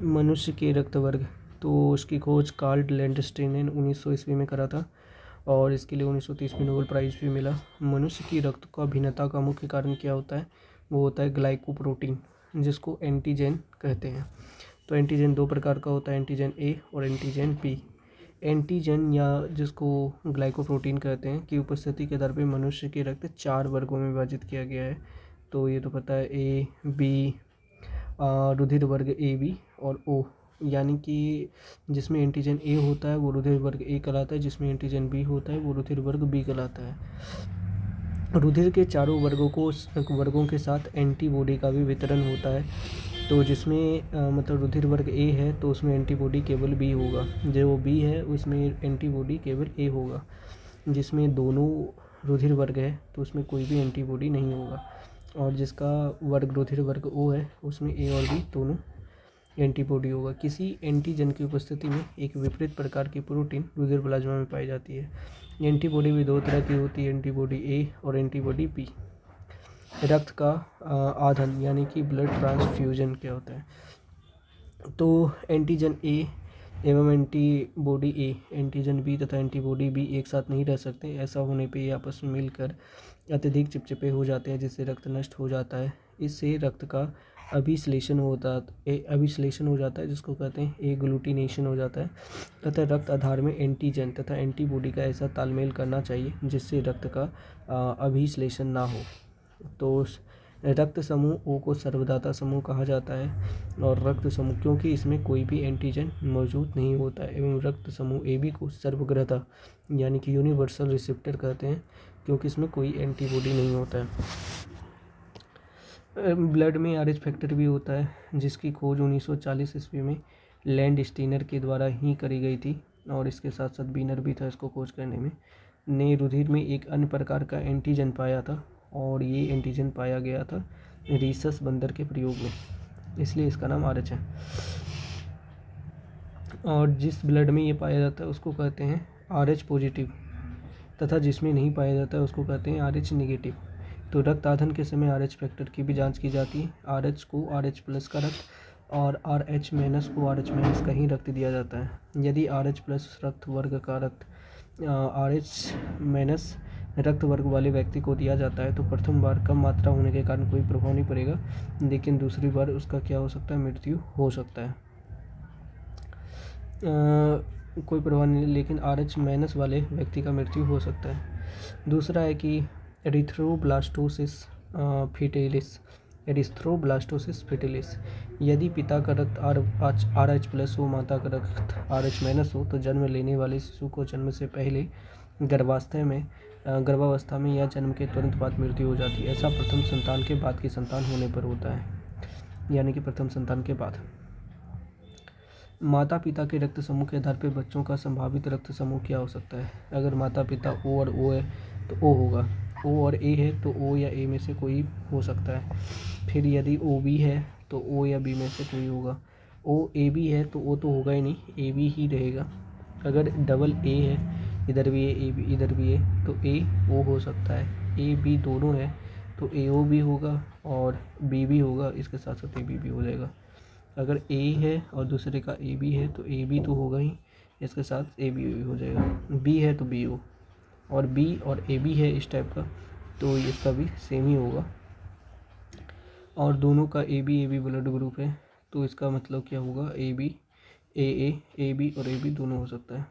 मनुष्य के रक्त वर्ग, तो उसकी खोज कार्ल लैंडस्टीन ने 1900 ईस्वी में करा था और इसके लिए 1930 में नोबेल प्राइज़ भी मिला। मनुष्य की रक्त का भिन्नता का मुख्य कारण क्या होता है? वो होता है ग्लाइकोप्रोटीन, जिसको एंटीजन कहते हैं। तो एंटीजन दो प्रकार का होता है, एंटीजन ए और एंटीजन बी। एंटीजन या जिसको ग्लाइकोप्रोटीन कहते हैं की उपस्थिति के आधार पर मनुष्य के रक्त 4 वर्गों में विभाजित किया गया है। तो ये तो पता है, ए बी, रुधिर वर्ग ए बी और ओ, यानी कि जिसमें एंटीजन ए होता है वो रुधिर वर्ग ए कहलाता है, जिसमें एंटीजन बी होता है वो रुधिर वर्ग बी कहलाता है। रुधिर के चारों वर्गों के साथ एंटीबॉडी का भी वितरण होता है। तो जिसमें मतलब रुधिर वर्ग ए है तो उसमें एंटीबॉडी केवल बी होगा, जो बी है उसमें एंटीबॉडी केवल ए होगा। जिसमें दोनों रुधिर वर्ग है तो उसमें कोई भी एंटीबॉडी नहीं होगा। और जिसका वर्ग रुधिर वर्ग ओ है उसमें ए और बी दोनों एंटीबॉडी होगा। किसी एंटीजन की उपस्थिति में एक विपरीत प्रकार की प्रोटीन रुधिर प्लाज्मा में पाई जाती है। एंटीबॉडी भी दो तरह की होती है, एंटीबॉडी ए और एंटीबॉडी बी। रक्त का आदान यानी कि ब्लड ट्रांसफ्यूजन क्या होता है? तो एंटीजन ए एवं एंटीबॉडी ए, एंटीजन बी तथा एंटीबॉडी बी एक साथ नहीं रह सकते। ऐसा होने पे ये आपस में मिलकर अत्यधिक चिपचिपे हो जाते हैं, जिससे रक्त नष्ट हो जाता है। इससे रक्त का अभिश्लेषण हो जाता है, जिसको कहते हैं एग्लूटिनेशन हो जाता है। तथा रक्त आधार में एंटीजन तथा एंटीबॉडी का ऐसा तालमेल करना चाहिए जिससे रक्त का अभिश्लेषण ना हो। तो रक्त समूह ओ को सर्वदाता समूह कहा जाता है और रक्त समूह क्योंकि इसमें कोई भी एंटीजन मौजूद नहीं होता है, एवं रक्त समूह ए बी को सर्वग्राही यानी कि यूनिवर्सल रिसेप्टर कहते हैं क्योंकि इसमें कोई एंटीबॉडी नहीं होता है। ब्लड में आरएच फैक्टर भी होता है, जिसकी खोज 1940 ईस्वी में लैंडस्टीनर के द्वारा ही करी गई थी और इसके साथ साथ बीनर भी था इसको खोज करने में। ने रुधिर में एक अन्य प्रकार का एंटीजन पाया था और ये एंटीजन पाया गया था रीसस बंदर के प्रयोग में, इसलिए इसका नाम आरएच है। और जिस ब्लड में ये पाया जाता है उसको कहते हैं आरएच पॉजिटिव तथा जिसमें नहीं पाया जाता है उसको कहते हैं आरएच नेगेटिव। तो रक्त आधन के समय आरएच फैक्टर की भी जांच की जाती है। आरएच को आरएच प्लस का रक्त और आरएच माइनस को आरएच माइनस का ही रक्त दिया जाता है। यदि आरएच प्लस रक्त वर्ग का रक्त आरएच माइनस रक्त वर्ग वाले व्यक्ति को दिया जाता है तो प्रथम बार कम मात्रा होने के कारण कोई प्रभाव नहीं पड़ेगा, लेकिन दूसरी बार उसका क्या हो सकता है, मृत्यु हो सकता है। कोई प्रभाव नहीं, लेकिन आरएच माइनस वाले व्यक्ति का मृत्यु हो सकता है। दूसरा है कि एरिथ्रोब्लास्टोसिस फेटिलिस। यदि पिता का रक्त आरएच प्लस हो, माता का रक्त आरएच माइनस हो तो जन्म लेने वाले शिशु को जन्म से पहले गर्भावस्था में या जन्म के तुरंत बाद मृत्यु हो जाती है। ऐसा प्रथम संतान के बाद की संतान होने पर होता है, यानी कि प्रथम संतान के बाद। माता पिता के रक्त समूह के आधार पर बच्चों का संभावित रक्त समूह क्या हो सकता है? अगर माता पिता ओ और ओ है तो ओ होगा, ओ और ए है तो ओ या ए में से कोई हो सकता है। फिर यदि ओ बी है तो ओ या बी में से कोई होगा। ओ ए बी है तो ओ तो होगा ही नहीं, ए बी ही रहेगा। अगर डबल ए है, इधर भी ए बी इधर भी है तो ए ओ हो सकता है। ए बी दोनों है तो ए ओ भी होगा और बी भी होगा, इसके साथ साथ ए बी भी हो जाएगा। अगर ए है और दूसरे का ए बी है तो ए बी तो होगा ही, इसके साथ ए बी भी हो जाएगा। बी है तो बी हो, और बी और ए बी है इस टाइप का तो इसका भी सेम ही होगा। और दोनों का ए बी ब्लड ग्रुप है तो इसका मतलब क्या होगा, ए बी ए बी और ए बी दोनों हो सकता है।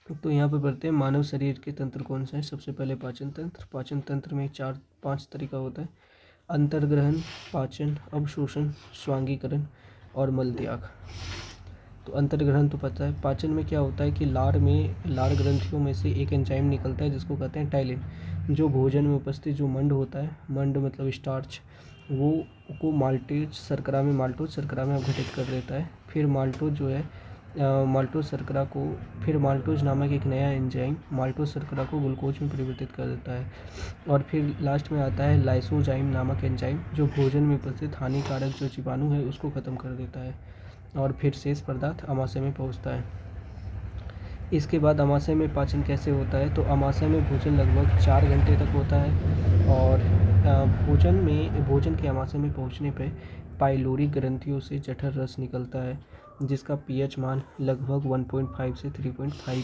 तो यहाँ पर बढ़ते हैं, मानव शरीर के तंत्र कौन सा है? सबसे पहले पाचन तंत्र। पाचन तंत्र में 4-5 तरीका होता है: अंतर्ग्रहण, पाचन, अवशोषण, स्वांगीकरण और मल त्याग। तो अंतर्ग्रहण तो पता है। पाचन में क्या होता है कि लार ग्रंथियों में से एक एंजाइम निकलता है जिसको कहते हैं टाइलिन, जो भोजन में उपस्थित जो मंड होता है, मंड मतलब स्टार्च, वो को माल्टोज शर्करा में अपघटित कर देता है। फिर माल्टोज नामक एक नया एंजाइम माल्टोज शर्करा को ग्लूकोज में परिवर्तित कर देता है। और फिर लास्ट में आता है लाइसोजाइम नामक एंजाइम, जो भोजन में उपस्थित हानिकारक जो जीवाणु है उसको ख़त्म कर देता है। और फिर शेष पदार्थ आमाशय में पहुंचता है। इसके बाद आमाशय में पाचन कैसे होता है? तो आमाशय में भोजन लगभग 4 घंटे तक होता है और भोजन के आमाशय में पहुंचने पर पाइलोरिक ग्रंथियों से जठर रस निकलता है, जिसका पीएच मान लगभग 1.5 से 3.5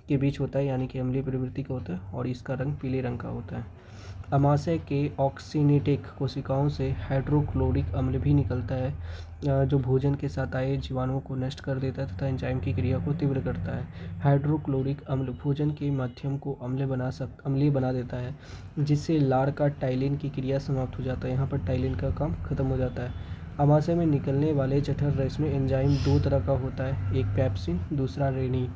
के बीच होता है, यानी कि अम्लीय प्रवृत्ति का होता है, और इसका रंग पीले रंग का होता है। अमाशय के ऑक्सीनेटिक कोशिकाओं से हाइड्रोक्लोरिक अम्ल भी निकलता है, जो भोजन के साथ आए जीवाणुओं को नष्ट कर देता है तथा एंजाइम की क्रिया को तीव्र करता है। हाइड्रोक्लोरिक अम्ल भोजन के माध्यम को अम्लीय बना देता है, जिससे लार का टाइलिन की क्रिया समाप्त हो जाता है। यहाँ पर टाइलिन का काम खत्म हो जाता है। अमाशय में निकलने वाले जठर रस में एंजाइम दो तरह का होता है, एक पेप्सिन, दूसरा रेनिन।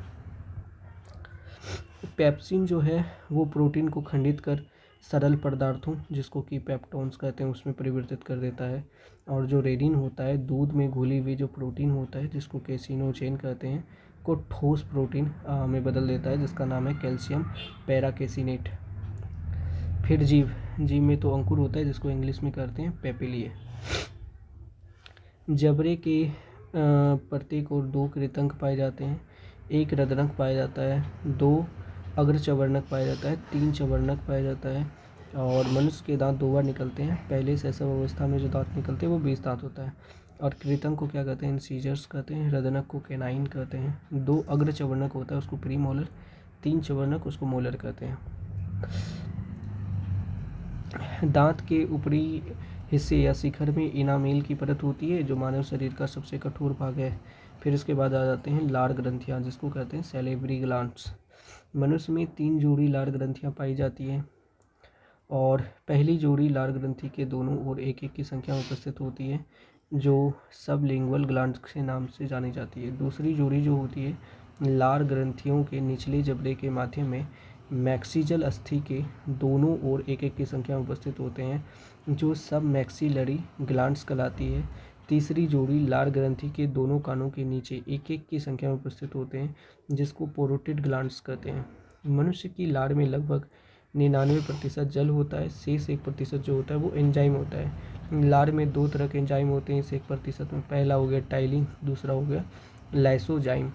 पेप्सिन जो है वो प्रोटीन को खंडित कर सरल पदार्थों, जिसको कि पेप्टोन्स कहते हैं, उसमें परिवर्तित कर देता है, और जो रेनिन होता है दूध में घुली हुई जो प्रोटीन होता है, जिसको कैसिनोजेन कहते हैं, को ठोस प्रोटीन में बदल देता है, जिसका नाम है कैल्शियम पैराकेसिनेट। फिर जीव में तो अंकुर होता है, जिसको इंग्लिश में कहते हैं पेपिलिए। जबड़े के प्रत्येक और 2 कृतंक पाए जाते हैं, 1 रदनक पाया जाता है, 2 अग्रचवर्णक पाया जाता है, 3 चवर्णक पाया जाता है, और मनुष्य के दांत 2 बार निकलते हैं। पहले शैशव अवस्था में जो दांत निकलते हैं वो 20 दांत होता है। और कृतंक को क्या कहते हैं? इंसीजर्स कहते हैं। रदनक को कैनाइन कहते हैं। 2 अग्रचवर्णक होता है उसको प्रीमोलर, 3 चवर्णक उसको मोलर कहते हैं। दांत के ऊपरी हिस्से या शिखर में इनामेल की परत होती है, जो मानव शरीर का सबसे कठोर भाग है। फिर इसके बाद आ जाते हैं लार ग्रंथियाँ, जिसको कहते हैं सैलिवरी ग्लैंड्स। मनुष्य में 3 जोड़ी लार ग्रंथियाँ पाई जाती हैं, और पहली जोड़ी लार ग्रंथि के दोनों ओर 1-1 की संख्या में उपस्थित होती है, जो सबलिंगुअल ग्लैंड्स के नाम से जानी जाती है। दूसरी जोड़ी जो होती है लार ग्रंथियों के निचले जबड़े के माध्यम में मैक्सिजल अस्थि के दोनों ओर 1-1 की संख्या में उपस्थित होते हैं, जो सब मैक्सिलरी ग्लैंड्स कहलाती है। तीसरी जोड़ी लार ग्रंथि के दोनों कानों के नीचे 1-1 की संख्या में उपस्थित होते हैं, जिसको पोरोटिड ग्लैंड्स कहते हैं। मनुष्य की लार में लगभग 99% जल होता है, शेष 1% जो होता है वो एंजाइम होता है। लार में 2 तरह के एंजाइम होते हैं इस 1% में। पहला हो गया टाइलिन, दूसरा हो गया लाइसोजाइम।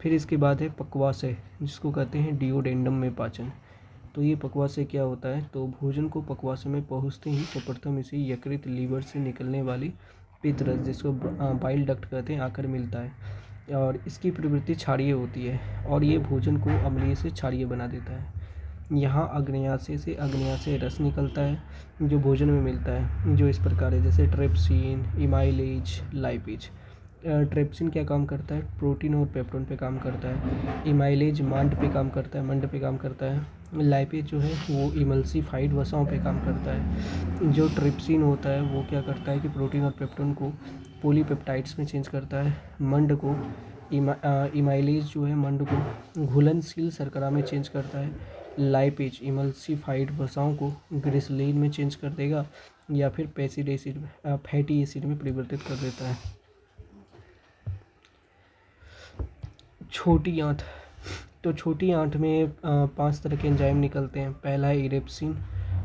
फिर इसके बाद है पक्वाशय, जिसको कहते हैं डिओडेंडम में पाचन। तो ये पक्वाशय क्या होता है? तो भोजन को पक्वाशय में पहुँचते ही सर्वप्रथम इसे यकृत लीवर से निकलने वाली पित्त रस, जिसको बाइल डक्ट कहते हैं, आकर मिलता है, और इसकी प्रवृत्ति क्षारीय होती है, और ये भोजन को अम्लीय से क्षारीय बना देता है। यहाँ अग्न्याशय से अग्न्याशय रस निकलता है, जो भोजन में मिलता है, जो इस प्रकार है, जैसे ट्रिप्सिन, इमाइलेज, लाइपेज। ट्रिप्सिन क्या काम करता है? प्रोटीन और पेप्टोन पे काम करता है। इमाइलेज मंड पे काम करता है। लाइपेज जो है वो इमल्सिफाइड वसाओं पे काम करता है। जो ट्रिप्सिन होता है वो क्या करता है कि प्रोटीन और पेप्टोन को पॉलीपेप्टाइड्स में चेंज करता है। मंड को इमाइलेज जो है मंड को घुलनशील शर्करा में चेंज करता है। लाइपेज इमल्सिफाइड वसाओं को ग्लिसरीन में चेंज कर देगा, या फिर फैटी एसिड में परिवर्तित कर देता है। छोटी आंत, तो छोटी आंत में 5 तरह के एंजाइम निकलते हैं। पहला है erepsin,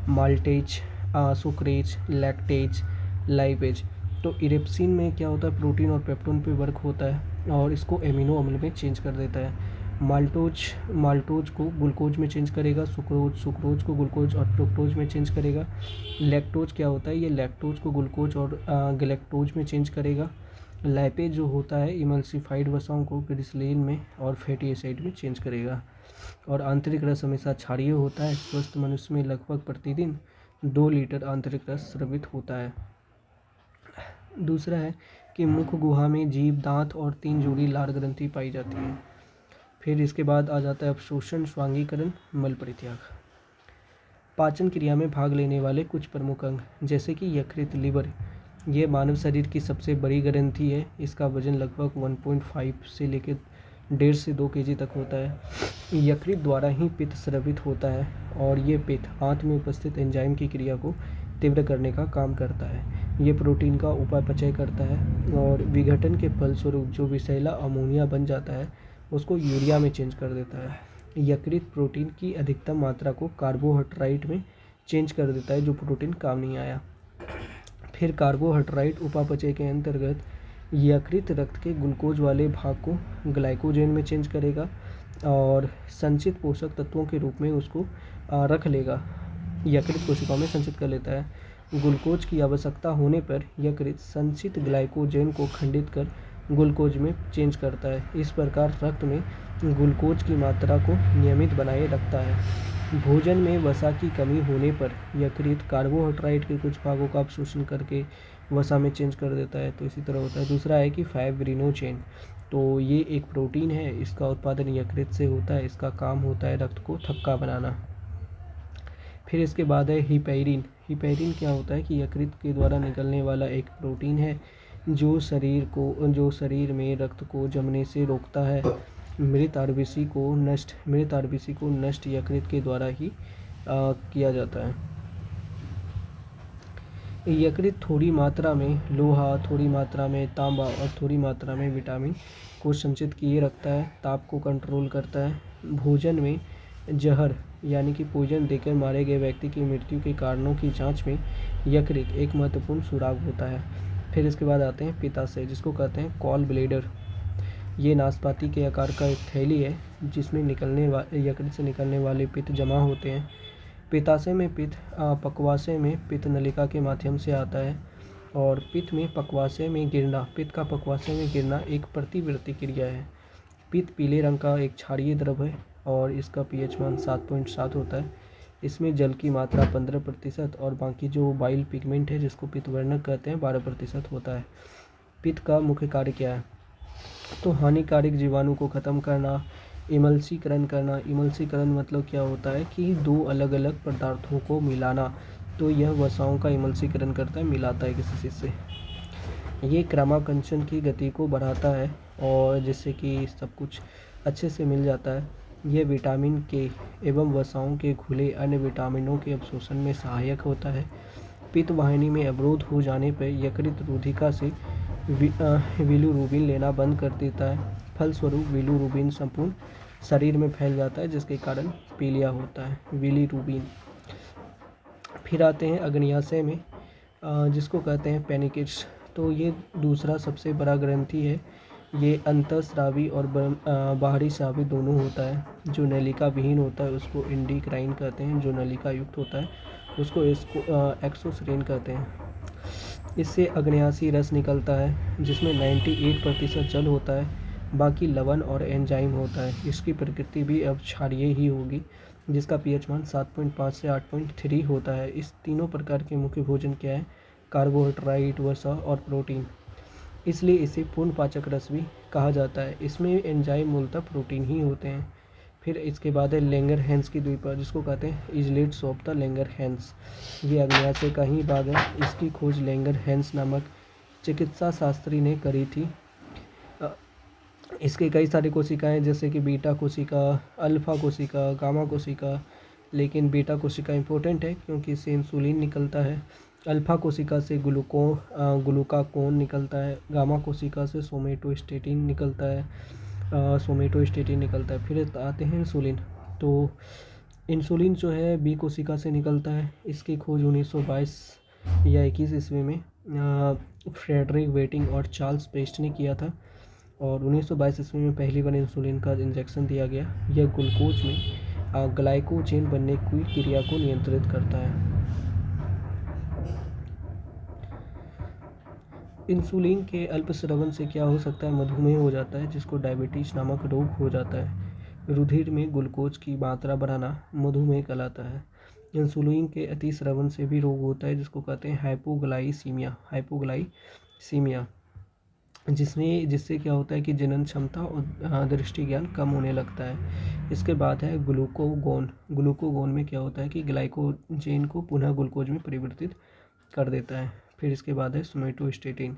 maltase, sucrase, lactase, lipase. तो इरेप्सिन में क्या होता है? प्रोटीन और पेप्टोन पे वर्क होता है, और इसको एमिनो अम्ल में चेंज कर देता है। माल्टोज को ग्लूकोज में चेंज करेगा। सुक्रोज को ग्लूकोज और फ्रुक्टोज में चेंज करेगा। लैक्टोज क्या होता है? ये लैक्टोज को ग्लूकोज और गैलेक्टोज में चेंज करेगा। लाइपेज जो होता है इमल्सिफाइड वसाओं को ग्लिसरीन में और फैटी एसिड में चेंज करेगा। और आंतरिक रस हमेशा क्षारीय होता है। स्वस्थ मनुष्य में लगभग प्रतिदिन 2 लीटर आंतरिक रस स्रावित होता है। दूसरा है कि मुख गुहा में जीभ, दांत और 3 जोड़ी लार ग्रंथि पाई जाती है। फिर इसके बाद आ जाता है अवशोषण, स्वांगीकरण, मल परित्याग। पाचन क्रिया में भाग लेने वाले कुछ प्रमुख अंग, जैसे कि यकृत, लिवर, ये मानव शरीर की सबसे बड़ी ग्रंथि है। इसका वजन लगभग 1.5 से लेकर 1.5 से 2 kg तक होता है। यकृत द्वारा ही पित्त स्रावित होता है, और ये पित्त आंत में उपस्थित एंजाइम की क्रिया को तीव्र करने का काम करता है। ये प्रोटीन का उपापचय करता है, और विघटन के फलस्वरूप जो विषैला अमोनिया बन जाता है उसको यूरिया में चेंज कर देता है। यकृत प्रोटीन की अधिकतम मात्रा को कार्बोहाइड्रेट में चेंज कर देता है, जो प्रोटीन काम नहीं आया। फिर कार्बोहाइड्रेट उपापचय के अंतर्गत यकृत रक्त के ग्लूकोज वाले भाग को ग्लाइकोजन में चेंज करेगा, और संचित पोषक तत्वों के रूप में उसको रख लेगा। यकृत कोशिकाओं में संचित कर लेता है। ग्लूकोज की आवश्यकता होने पर यकृत संचित ग्लाइकोजन को खंडित कर ग्लूकोज में चेंज करता है। इस प्रकार रक्त में ग्लूकोज की मात्रा को नियमित बनाए रखता है। भोजन में वसा की कमी होने पर यकृत कार्बोहाइड्रेट के कुछ भागों का अवशोषण करके वसा में चेंज कर देता है। तो इसी तरह होता है। दूसरा है कि फाइब्रिनोजेन, तो ये एक प्रोटीन है, इसका उत्पादन यकृत से होता है। इसका काम होता है रक्त को थक्का बनाना। फिर इसके बाद है हिपैरिन। हिपैरिन क्या होता है कि यकृत के द्वारा निकलने वाला एक प्रोटीन है जो शरीर में रक्त को जमने से रोकता है। मृत आरबीसी को नष्ट यकृत के द्वारा ही किया जाता है। यकृत थोड़ी मात्रा में लोहा, थोड़ी मात्रा में तांबा और थोड़ी मात्रा में विटामिन को संचित किए रखता है। ताप को कंट्रोल करता है। भोजन में जहर यानी कि पॉइजन देकर मारे गए व्यक्ति की मृत्यु के कारणों की जांच में यकृत एक महत्वपूर्ण सुराग होता है। फिर इसके बाद आते हैं पित्ताशय, जिसको कहते हैं कॉल ब्लेडर। ये नाशपाती के आकार का एक थैली है जिसमें यकृत से निकलने वाले पित्त जमा होते हैं। पित्ताशय में पक्वाशय में पित्त नलिका के माध्यम से आता है और पित्त का पक्वाशय में गिरना एक प्रतिवर्ती क्रिया है। पित्त पीले रंग का एक क्षारीय द्रव है और इसका पीएच मान 7.7 होता है। इसमें जल की मात्रा 15% और बाकी जो बाइल पिगमेंट है जिसको पित्तवर्णक कहते हैं 12% होता है। पित्त का मुख्य कार्य क्या है? तो हानिकारक जीवाणु को ख़त्म करना, इमल्सीकरण करना। इमल्सीकरण मतलब क्या होता है कि दो अलग अलग पदार्थों को मिलाना। तो यह वसाओं का इमल्सीकरण करता है, मिलाता है किसी चीज़ से। ये क्रमांकन की गति को बढ़ाता है और जिससे कि सब कुछ अच्छे से मिल जाता है। यह विटामिन के एवं वसाओं के घुले अन्य विटामिनों के अवशोषण में सहायक होता है। पित्त वाहिनी में अवरोध हो जाने पर यकृत रुधिका से बिलिरुबिन लेना बंद कर देता है। फलस्वरूप बिलिरुबिन संपूर्ण शरीर में फैल जाता है जिसके कारण पीलिया होता है। बिलिरुबिन। फिर आते हैं अग्न्याशय में, जिसको कहते हैं पेनिकिट्स। तो ये दूसरा सबसे बड़ा ग्रंथि है। ये अंतःस्रावी और बाहरी स्रावी दोनों होता है। जो नलिका विहीन होता है उसको इंडोक्राइन कहते हैं, जो नलिका युक्त होता है उसको एक्सोक्राइन कहते हैं। इससे अग्न्याशी रस निकलता है जिसमें 98% जल होता है, बाकी लवण और एंजाइम होता है। इसकी प्रकृति भी अब क्षारीय ही होगी, जिसका पीएच मान 7.5 से 8.3 होता है। इस तीनों प्रकार के मुख्य भोजन क्या है? कार्बोहाइड्रेट, वसा और प्रोटीन। इसलिए इसे पूर्ण पाचक रस भी कहा जाता है। इसमें एंजाइम मूलतः प्रोटीन ही होते हैं। फिर इसके बाद है लैंगरहैंस की द्वीप, जिसको कहते हैं इजलेट्स ऑफ द लैंगरहैंस। ये अग्न्याशय का ही भाग है। इसकी खोज लैंगरहैंस नामक चिकित्सा शास्त्री ने करी थी। इसके कई सारी कोशिकाएं जैसे कि बीटा कोशिका, अल्फा कोशिका, गामा कोशिका, लेकिन बीटा कोशिका इम्पोर्टेंट है क्योंकि इससे इंसुलिन निकलता है। अल्फा कोशिका से ग्लूकागोन निकलता है। गामा कोशिका से सोमेटोस्टेटिन निकलता है। फिर आते हैं इंसुलिन। तो इंसुलिन जो है बी कोशिका से निकलता है। इसकी खोज 1922 या 21 ईस्वी में फ्रेडरिक वेटिंग और चार्ल्स पेस्ट ने किया था और 1922 ईस्वी में पहली बार इंसुलिन का इंजेक्शन दिया गया। यह ग्लूकोज में ग्लाइकोजेन बनने की क्रिया को नियंत्रित करता है। इंसुलिन के अल्पस्रावन से क्या हो सकता है? मधुमेह हो जाता है, जिसको डायबिटीज नामक रोग हो जाता है। रुधिर में ग्लूकोज की मात्रा बढ़ाना मधुमेह कहलाता है। इंसुलिन के अतिस्रावन से भी रोग होता है जिसको कहते हैं हाइपोग्लाइसीमिया, जिससे क्या होता है कि जनन क्षमता और दृष्टि ज्ञान कम होने लगता है। इसके बाद है ग्लूकागोन। ग्लूकागोन में क्या होता है कि ग्लाइकोजेन को पुनः ग्लूकोज में परिवर्तित कर देता है। फिर इसके बाद है सोमेटोस्टेटिन।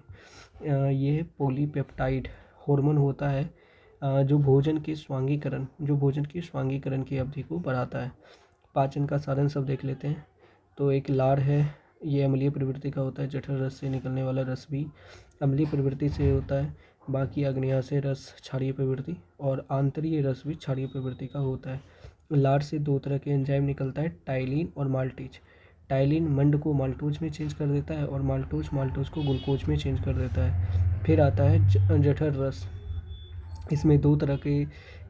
ये पॉलीपेप्टाइड हार्मोन होता है जो भोजन की स्वांगीकरण की अवधि को बढ़ाता है। पाचन का साधन सब देख लेते हैं। तो एक लार है, ये अम्लीय प्रवृत्ति का होता है। जठर रस से निकलने वाला रस भी अम्लीय प्रवृत्ति से होता है। बाकी आग्नेयाशय रस क्षारीय प्रवृत्ति और आंतरीय रस भी क्षारीय प्रवृत्ति का होता है। लार से दो तरह के एंजाइम निकलता है, टाइलिन और माल्टेज। टाइलिन मंड को माल्टोज में चेंज कर देता है और माल्टोज को ग्लूकोज में चेंज कर देता है। फिर आता है जठर रस। इसमें दो तरह के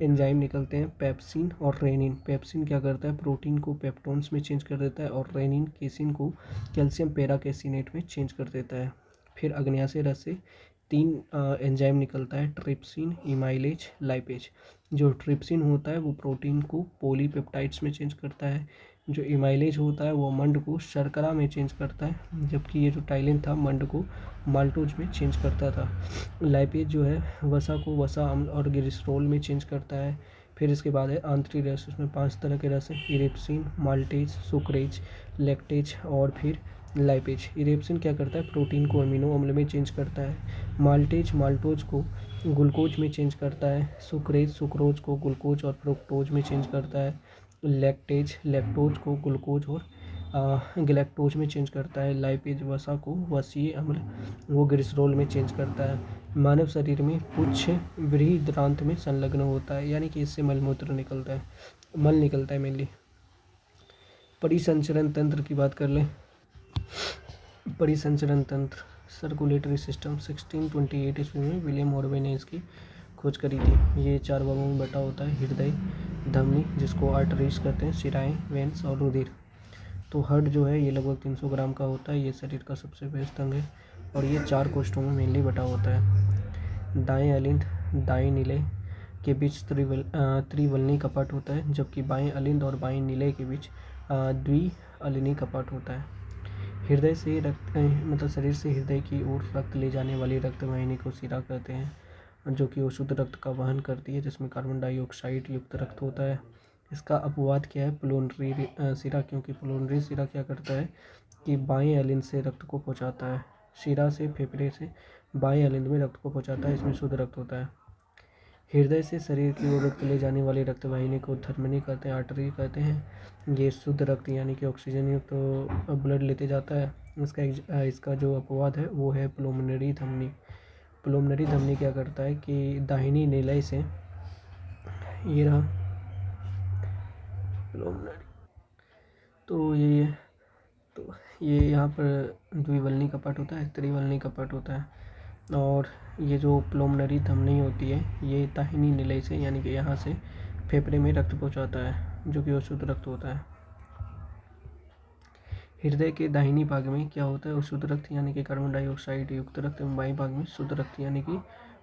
एंजाइम निकलते हैं, पेप्सिन और रेनिन। पेप्सिन क्या करता है, प्रोटीन को पेप्टोन्स में चेंज कर देता है, और रेनिन केसिन को कैल्शियम पेराकेसिनेट में चेंज कर देता है। फिर अग्न्याशय रस से तीन एंजाइम निकलता है, ट्रिप्सिन, इमाइलेज, लाइपेज। जो ट्रिप्सिन होता है वो प्रोटीन को पॉलीपेप्टाइड्स में चेंज करता है, जो इमाइलेज होता है वो मंड को शर्करा में चेंज करता है, जबकि ये जो टाइलिन था मंड को माल्टोज में चेंज करता था। लाइपेज जो है वसा को वसा अम्ल और ग्लिसरॉल में चेंज करता है। फिर इसके बाद है आंतरिक रस, उसमें 5 तरह के रस हैं, इरिप्सिन, माल्टेज, सुक्रेज, लैक्टेज और फिर लाइपेज। इरिप्सिन क्या करता है, प्रोटीन को अमीनो अम्ल में चेंज करता है। माल्टेज माल्टोज को ग्लूकोज में चेंज करता है। सुक्रेज सुक्रोज को ग्लूकोज और फ्रुक्टोज में चेंज करता है। लैक्टेज लैक्टोज को ग्लूकोज और गैलेक्टोज में चेंज करता है। लाइपेज वसा को वसीय अम्ल वो ग्लिसरॉल में चेंज करता है। मानव शरीर में पुच्छ बृहदान्त्र में संलग्न होता है, यानी कि इससे मलमूत्र निकलता है, मल निकलता है मेनली। परिसंचरण तंत्र की बात कर लें। परिसंचरण तंत्र, सर्कुलेटरी सिस्टम, 1628 ईस्वी में विलियम हॉर्वे ने इसकी खोज करी थी। ये 4 भागों में बटा होता है, हृदय, धमनी जिसको आर्टरीज कहते हैं, शिराएँ, वेन्स और रुधिर। तो हार्ट जो है ये लगभग 300 ग्राम का होता है, ये शरीर का सबसे व्यस्त अंग है और ये 4 कोष्ठों में मेनली बटा होता है। दाएं अलिंद दाएं निलय के बीच त्रिवलनी कपाट होता है, जबकि बाएं अलिंद और बाएं निलय के बीच द्विअलिनी कपाट होता है। हृदय से रक्त मतलब शरीर से हृदय की ओर रक्त ले जाने वाली रक्त वाहिनी को शिरा कहते हैं, जो कि अशुद्ध रक्त का वहन करती है, जिसमें कार्बन डाइऑक्साइड युक्त रक्त होता है। इसका अपवाद क्या है, पुलोनरी शिरा, क्योंकि पुलोनरी शिरा क्या करता है कि बाएं अलिंद से रक्त को पहुंचाता है, शिरा से फेफड़े से बाएं अलिंद में रक्त को पहुंचाता है, इसमें शुद्ध रक्त होता है। हृदय से शरीर की ओर रक्त ले जाने वाली रक्त वाहिनी को धमनी कहते हैं, आर्टरी कहते हैं। ये शुद्ध रक्त यानी कि ऑक्सीजन युक्त तो ब्लड लेते जाता है। इसका जो अपवाद है वो है पुलोमनरी धमनी। पुलोमनरी धमनी क्या करता है कि दाहिनी निलय से, ये रहा पुलोमनरी, तो ये तो ये यहाँ पर द्विवल्नी कपाट होता है, त्रिवल्नी कपाट होता है। और ये जो पुलोमनरी धमनी होती है ये दाहिनी निलय से यानी कि यहाँ से फेफड़े में रक्त पहुँचाता है, जो कि अशुद्ध रक्त होता है। हृदय के दाहिनी भाग में क्या होता है, अशुद्ध रक्त यानी कि कार्बन डाइऑक्साइड युक्त रक्त, बाएं भाग में शुद्ध रक्त यानी कि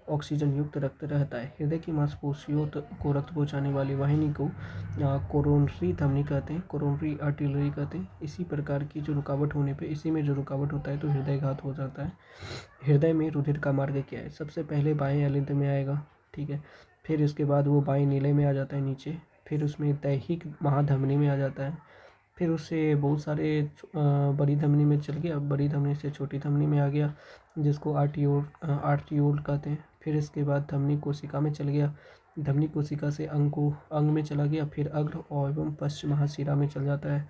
ऑक्सीजन युक्त रक्त रहता है। हृदय की मांसपेशियों को रक्त पहुंचाने वाली वाहिनी को कोरोनरी धमनी कहते हैं, कोरोनरी आर्टरी कहते हैं। इसी प्रकार की जो रुकावट होने पे, इसी में जो रुकावट होता है तो हृदयघात हो जाता है। हृदय में रुधिर का मार्ग क्या है, सबसे पहले बाएं अलिंद में आएगा, ठीक है, फिर इसके बाद वो बाएं नीले में आ जाता है नीचे, फिर उसमें दैहिक महाधमनी में आ जाता है, फिर उससे बहुत सारे बड़ी धमनी में चल गया, बड़ी धमनी से छोटी धमनी में आ गया जिसको आर्टियोल कहते हैं। फिर इसके बाद धमनी कोशिका में चल गया, धमनी कोशिका से अंग में चला गया, फिर अग्र एवं पश्च महाशिरा में चल जाता है।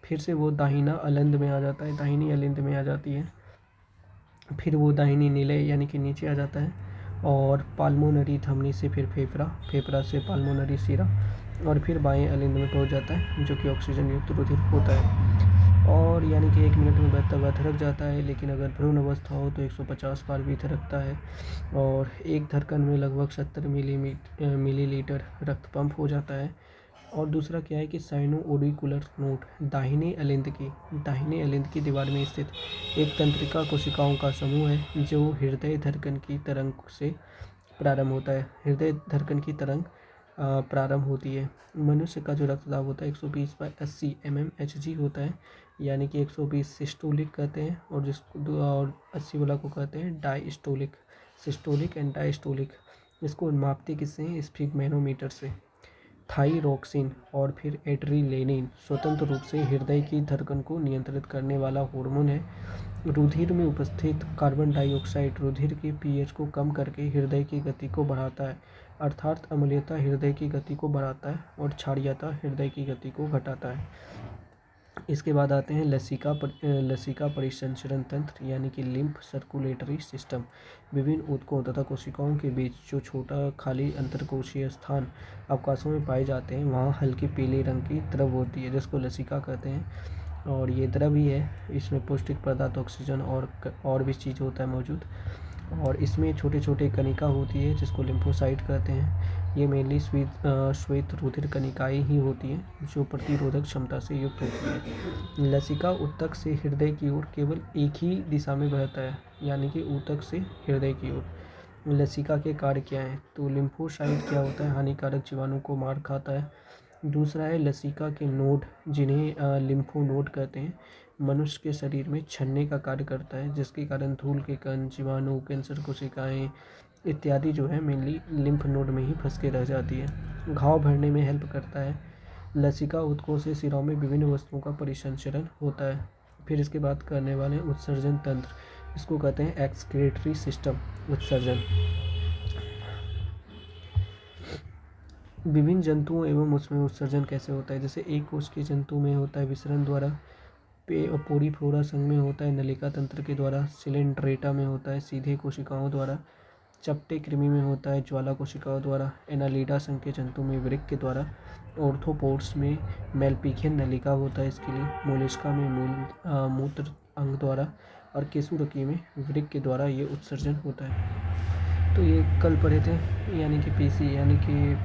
फिर से वो दाहिना अलिंद में आ जाता है, दाहिनी अलिंद में आ जाती है, फिर वो दाहिनी निलय यानी कि नीचे आ जाता है, और पाल्मोनरी धमनी से फिर फेफड़ा, फेफड़ा से पाल्मोनरी शिरा, और फिर बाएं अलिंद में पहुंच जाता है, जो कि ऑक्सीजन युक्त रुधिर होता है। और यानी कि 1 मिनट में बहता हुआ थिरक जाता है, लेकिन अगर भ्रूण अवस्था हो तो 150 बार भी थिरकता है। और एक धड़कन में लगभग 70 मिलीलीटर रक्त पंप हो जाता है। और दूसरा क्या है कि साइनोओडिकुलर नोड, दाहिने अलिंद की दीवार में स्थित एक तंत्रिका कोशिकाओं का समूह है, जो हृदय धड़कन की तरंग से प्रारंभ होता है। हृदय धड़कन की तरंग प्रारंभ होती है। मनुष्य का जो रक्तदाब होता है 120/80 mmHg होता है, यानी कि 120 सिस्टोलिक कहते हैं, और 80 वाला को कहते हैं डायस्टोलिक, सिस्टोलिक एंड डायस्टोलिक। इसको मापते किससे हैं, स्फिग्मेनोमीटर से। थाइरोक्सिन और फिर एड्रेनालिन स्वतंत्र रूप से हृदय की धड़कन को नियंत्रित करने वाला हार्मोन है। रुधिर में उपस्थित कार्बन डाइऑक्साइड रुधिर के पीएच को कम करके हृदय की गति को बढ़ाता है, अर्थात अम्लीयता हृदय की गति को बढ़ाता है और क्षारीयता हृदय की गति को घटाता है। इसके बाद आते हैं लसिका परिसंचरण तंत्र यानी कि लिम्फ सर्कुलेटरी सिस्टम। विभिन्न ऊतकों तथा कोशिकाओं के बीच जो छोटा खाली अंतरकोशीय स्थान अवकाशों में पाए जाते हैं, वहाँ हल्की पीले रंग की द्रव होती है, जिसको लसिका कहते हैं। और ये द्रव ही है, इसमें पौष्टिक पदार्थ, ऑक्सीजन और भी चीज़ होता है मौजूद। और इसमें छोटे छोटे कणिका होती है जिसको लिम्फोसाइट कहते हैं। ये मेनली श्वेत रुधिर कणिकाएँ ही होती हैं जो प्रतिरोधक क्षमता से युक्त होती है। लसिका ऊतक से हृदय की ओर केवल एक ही दिशा में बहता है, यानी कि ऊतक से हृदय की ओर। लसिका के कार्य क्या हैं? तो लिम्फोसाइट क्या होता है? हानिकारक जीवाणु को मार खाता है। दूसरा है लसिका के नोड, जिन्हें लिम्फोनोड कहते हैं, मनुष्य के शरीर में छन्ने का कार्य करता है, जिसके कारण धूल के कण, जीवाणु, कैंसर कोशिकाएं इत्यादि जो है मेनली लिम्फ नोड में ही फंस के रह जाती है। घाव भरने में हेल्प करता है। लसिका ऊतकों से सिरों में विभिन्न वस्तुओं का परिसंचरण होता है। फिर इसके बाद करने वाले उत्सर्जन तंत्र, इसको कहते हैं एक्सक्रीटरी सिस्टम। उत्सर्जन विभिन्न जंतुओं एवं उसमें उत्सर्जन कैसे होता है? जैसे एक कोश के जंतु में होता है विसरण द्वारा, पोरीफ्लोरा संघ में होता है नलिका तंत्र के द्वारा, सिलेंड्रेटा में होता है सीधे कोशिकाओं द्वारा, चपटे कृमि में होता है ज्वाला कोशिकाओं द्वारा, एनालिडा संघ के जंतु में वृक्क के द्वारा, ऑर्थोपोड्स में मेलपिथियन नलिका होता है इसके लिए, मोलस्का में मूत्र अंग द्वारा, और केसुरकी में वृक्क के द्वारा ये उत्सर्जन होता है। तो ये कल पढ़े थे, यानी कि पीसी यानी कि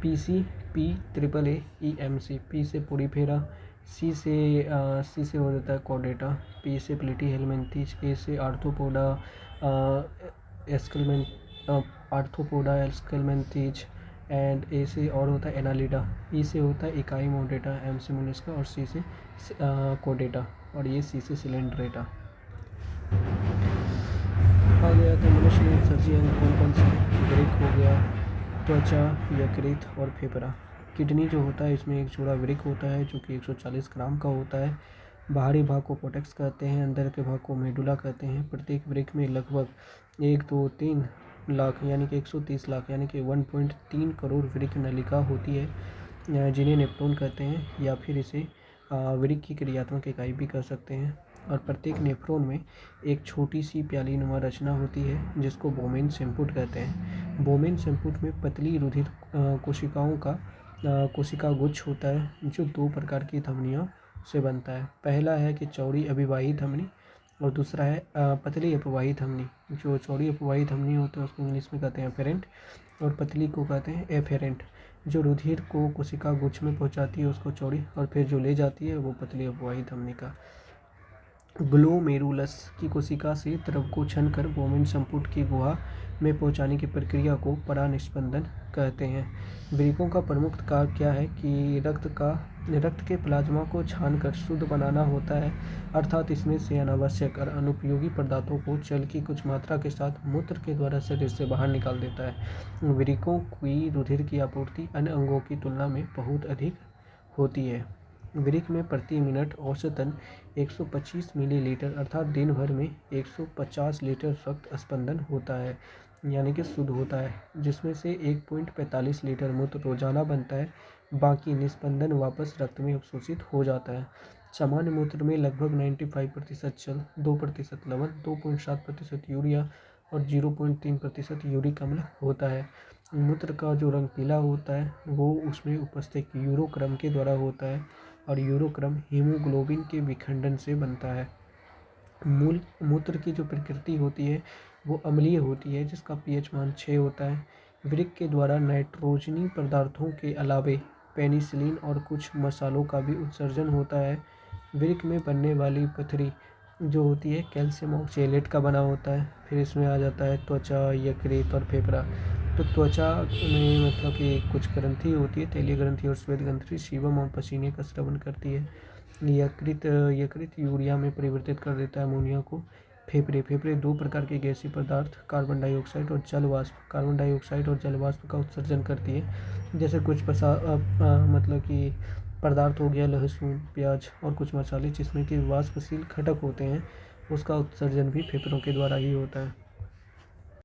PC, P triple A E M C. P से पोरीफेरा, सी से हो जाता है कॉर्डेटा, पी से प्लेटी हेलमिंथीज, ए से आर्थ्रोपोडा एस्केलमेंथीज, एंड ए से और होता है एनालिडा, ई से होता है इकाई मोडेटा, एम से मोलस्का, और सी से कोडेटा, और ये सी से सिलेंड्रेटा। आ गया तो मनुष्य में उत्सर्जी अंग कौन कौन से? वृक्क हो गया, त्वचा, यकृत और फेफड़ा। किडनी जो होता है इसमें एक जोड़ा वृक्क होता है जो कि 140 ग्राम का होता है। बाहरी भाग को कोटेक्स कहते हैं, अंदर के भाग को मेडुला कहते हैं। प्रत्येक वृक्क में लगभग 1, 2, 3 लाख यानी कि 130 लाख यानी कि 1.3 करोड़ वृक्क नलिका होती है, जिन्हें नेफ्रॉन कहते हैं, या फिर इसे वृक्क की क्रियात्मक इकाई भी कह सकते हैं। और प्रत्येक नेफ्रॉन में एक छोटी सी प्यालीनुमा रचना होती है जिसको बोमेन सिम्पुट कहते हैं। बोमेन सिम्पुट में पतली रुधिर कोशिकाओं का कोशिका गुच्छ होता है जो 2 प्रकार की धमनियों से बनता है। पहला है कि चौड़ी अभिवाही धमनी, और दूसरा है पतली अपवाही धमनी। जो चौड़ी अपवाही धमनी होती है उसको इंग्लिश में कहते हैं एफेरेंट, और पतली को कहते हैं एफेरेंट। जो रुधिर को कोशिका गुच्छ में पहुंचाती है उसको चौड़ी, और फिर जो ले जाती है वो पतली अपवाही धमनी का। ग्लोमेरुलस की कोशिका से द्रव को छनकर बोमेन संपुट की गुहा में पहुंचाने की प्रक्रिया को परानिस्पंदन कहते हैं। वृक्कों का प्रमुख कार्य क्या है कि रक्त के प्लाज्मा को छानकर शुद्ध बनाना होता है, अर्थात इसमें से अनावश्यक और अनुपयोगी पदार्थों को जल की कुछ मात्रा के साथ मूत्र के द्वारा शरीर से बाहर निकाल देता है। वृक्कों की रुधिर की आपूर्ति अन्य अंगों की तुलना में बहुत अधिक होती है। वृक्क में प्रति मिनट औसतन 125 मिलीलीटर अर्थात दिन भर में 150 लीटर रक्त स्पंदन होता है, यानी कि शुद्ध होता है, जिसमें से 1.45 लीटर मूत्र रोजाना बनता है। बाकी निस्पंदन वापस रक्त में अवशोषित हो जाता है। सामान्य मूत्र में लगभग 95% जल, 2% लवण, 2.7% यूरिया और 0.3% यूरिक अम्ल होता है। मूत्र का जो रंग पीला होता है वो उसमें उपस्थित यूरोक्रम के द्वारा होता है, और यूरोक्रम हीमोग्लोबिन के विखंडन से बनता है। मूत्र की जो प्रकृति होती है वो अम्लीय होती है, जिसका पीएच मान 6 होता है। वृक्क के द्वारा नाइट्रोजनी पदार्थों के अलावे पेनिसिलिन और कुछ मसालों का भी उत्सर्जन होता है। वृक्क में बनने वाली पथरी जो होती है कैल्शियम ऑक्जेलेट का बना होता है। फिर इसमें आ जाता है त्वचा, यकृत और फेफड़ा। तो त्वचा में मतलब कि कुछ ग्रंथि होती है, तैलीय ग्रंथि और श्वेत ग्रंथि सीबम और पसीने का स्रवन करती है। यकृत यूरिया में परिवर्तित कर देता है अमोनिया को। फेफड़े 2 प्रकार के गैसीय पदार्थ कार्बन डाइऑक्साइड और जल वाष्प का उत्सर्जन करती है। जैसे कुछ मतलब कि पदार्थ हो गया लहसुन, प्याज और कुछ मसाले जिसमें कि वाष्पशील घटक होते हैं, उसका उत्सर्जन भी फेफड़ों के द्वारा ही होता है।